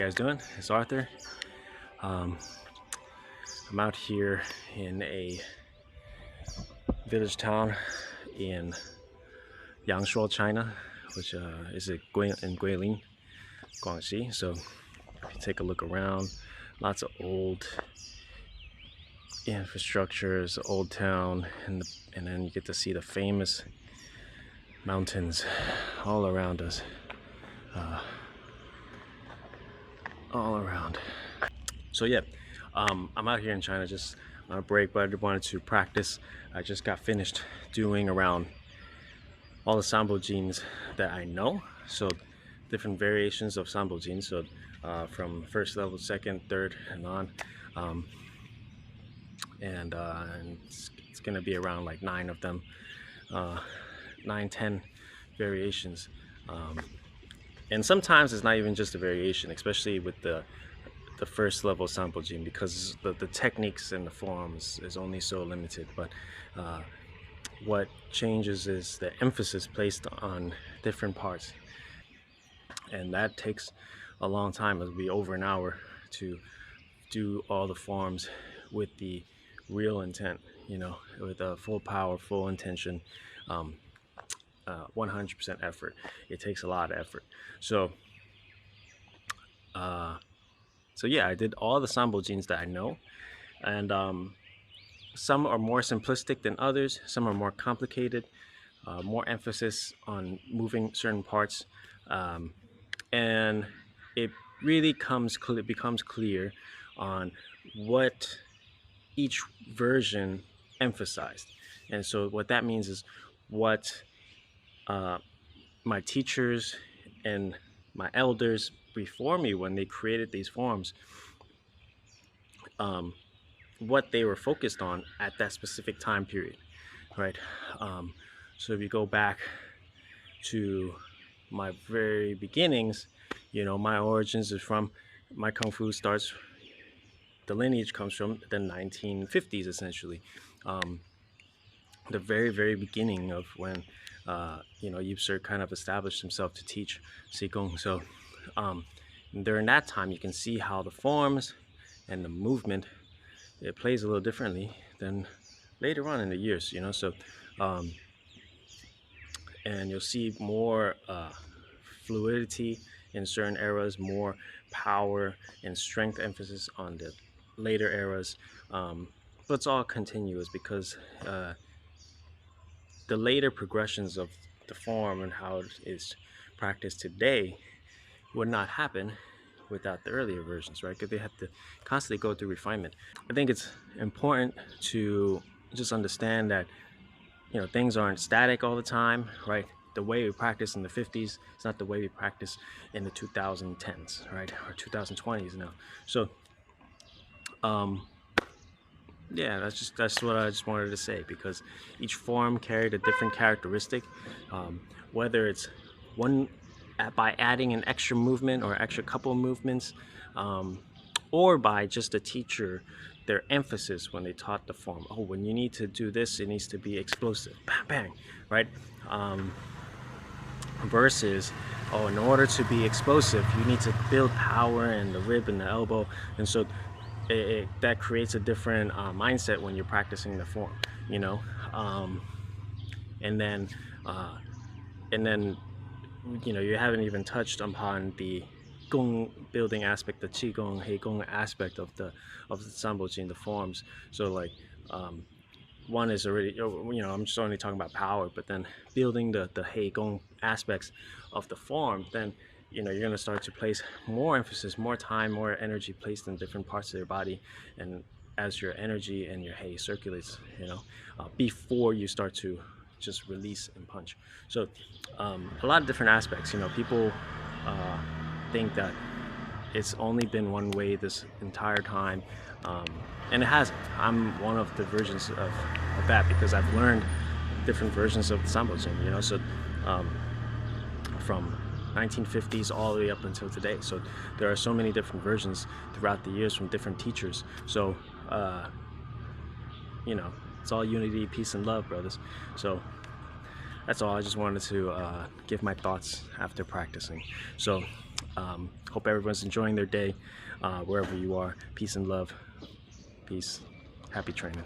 guys doing? It's Arthur. I'm out here in a village town in Yangshuo, China, which is in Guilin, Guangxi. So if you take a look around, lots of old infrastructures, old town, and then you get to see the famous mountains all around us. All around. So yeah, I'm out here in China just on a break, but I wanted to practice. I just got finished doing around all the Sambo Jins that I know. So different variations of Sambo Jin. So from first level, second, third, and on. And it's gonna be around like 9 of them, 9-10 variations. And sometimes it's not even just a variation, especially with the first level Sambo Jin, because the techniques and the forms is only so limited. But what changes is the emphasis placed on different parts, and that takes a long time. It'll be over an hour to do all the forms with the real intent, you know, with full power, full intention, 100% effort. It takes a lot of effort. So yeah, I did all the Sambo Jins that I know, and some are more simplistic than others, some are more complicated, more emphasis on moving certain parts, and it really becomes clear on what each version emphasized. And so what that means is what my teachers and my elders before me, when they created these forms, what they were focused on at that specific time period, right? So if you go back to my very beginnings, you know, my origins is from, my Kung Fu starts, the lineage comes from the 1950s, essentially. The very beginning of when you know, Yip Sir kind of established himself to teach Qigong. So during that time, you can see how the forms and the movement, it plays a little differently than later on in the years, you know. So and you'll see more fluidity in certain eras, more power and strength emphasis on the later eras, but it's all continuous, because the later progressions of the form and how it is practiced today would not happen without the earlier versions, right? Because they have to constantly go through refinement. I think it's important to just understand that, you know, things aren't static all the time, right? The way we practice in the 50s is not the way we practice in the 2010s, right? Or 2020s now. So yeah, that's what I just wanted to say, because each form carried a different characteristic, whether it's by adding an extra movement or extra couple of movements, or by just a teacher, their emphasis when they taught the form. Oh, when you need to do this, it needs to be explosive, bang, bang, right? Versus, oh, in order to be explosive, you need to build power in the rib and the elbow. And so that creates a different mindset when you're practicing the form, you know. And then you know, you haven't even touched upon the Gong building aspect, the Qigong, Heigong aspect of the Sambo Jin, the forms. So like one is already, you know, I'm just only talking about power, but then building the Heigong aspects of the form, then, you know, you're going to start to place more emphasis, more time, more energy placed in different parts of their body, and as your energy and your Hei circulates, you know, before you start to just release and punch. So a lot of different aspects. You know, people think that it's only been one way this entire time, and it hasn't. I'm one of the versions of that, because I've learned different versions of the Sambo Jin, you know. So from 1950s all the way up until today. So there are so many different versions throughout the years from different teachers. So you know, it's all unity, peace, and love, brothers. So that's all. I just wanted to give my thoughts after practicing. So hope everyone's enjoying their day wherever you are. Peace and love. Peace. Happy training.